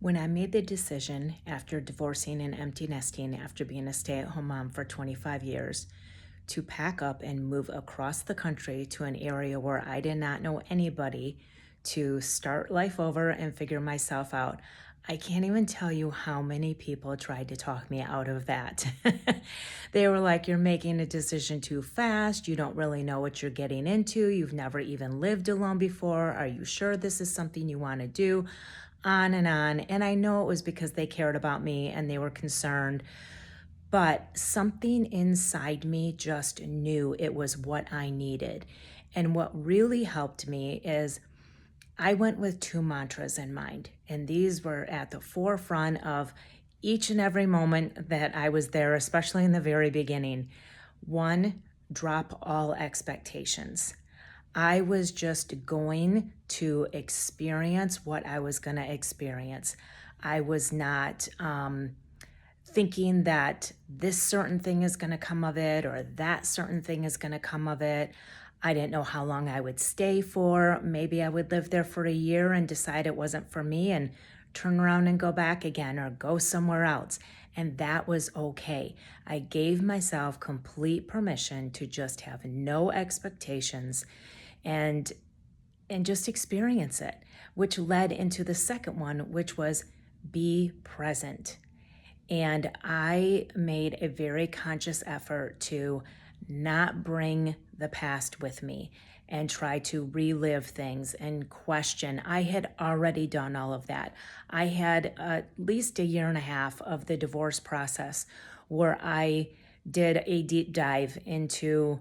When I made the decision after divorcing and empty nesting after being a stay at home mom for 25 years to pack up and move across the country to an area where I did not know anybody to start life over and figure myself out, I can't even tell you how many people tried to talk me out of that. They were like, "You're making a decision too fast. You don't really know what you're getting into. You've never even lived alone before. Are you sure this is something you want to do?" On and on. And I know it was because they cared about me and they were concerned, but something inside me just knew it was what I needed. And what really helped me is I went with two mantras in mind, and these were at the forefront of each and every moment that I was there, especially in the very beginning. One, drop all expectations. I was just going to experience what I was going to experience. I was not thinking that this certain thing is going to come of it or that certain thing is going to come of it. I didn't know how long I would stay for. Maybe I would live there for a year and decide it wasn't for me and turn around and go back again or go somewhere else. And that was okay. I gave myself complete permission to just have no expectations and just experience it, which led into the second one, which was be present. And I made a very conscious effort to not bring the past with me and try to relive things and question. I had already done all of that. I had at least a year and a half of the divorce process where I did a deep dive into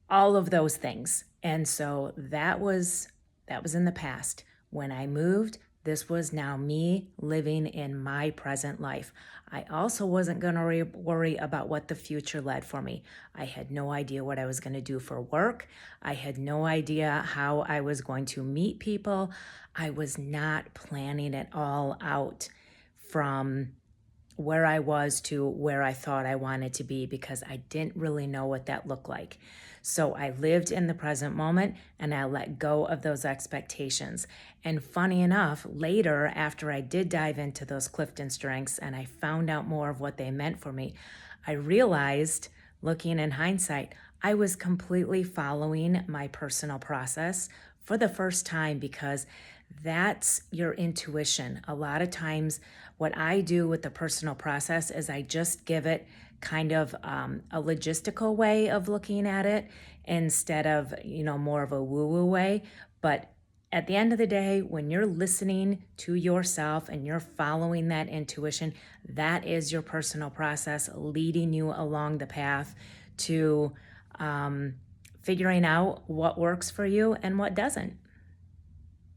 all of those things. And so that was in the past. When I moved, this was now me living in my present life. I also wasn't going to worry about what the future led for me. I had no idea what I was going to do for work. I had no idea how I was going to meet people. I was not planning it all out from where I was to where I thought I wanted to be because I didn't really know what that looked like. So I lived in the present moment and I let go of those expectations. And funny enough, later, after I did dive into those Clifton strengths and I found out more of what they meant for me, I realized, looking in hindsight, I was completely following my personal process for the first time because that's your intuition. A lot of times, what I do with the personal process is I just give it kind of a logistical way of looking at it instead of, more of a woo-woo way. But at the end of the day, when you're listening to yourself and you're following that intuition, that is your personal process leading you along the path to figuring out what works for you and what doesn't.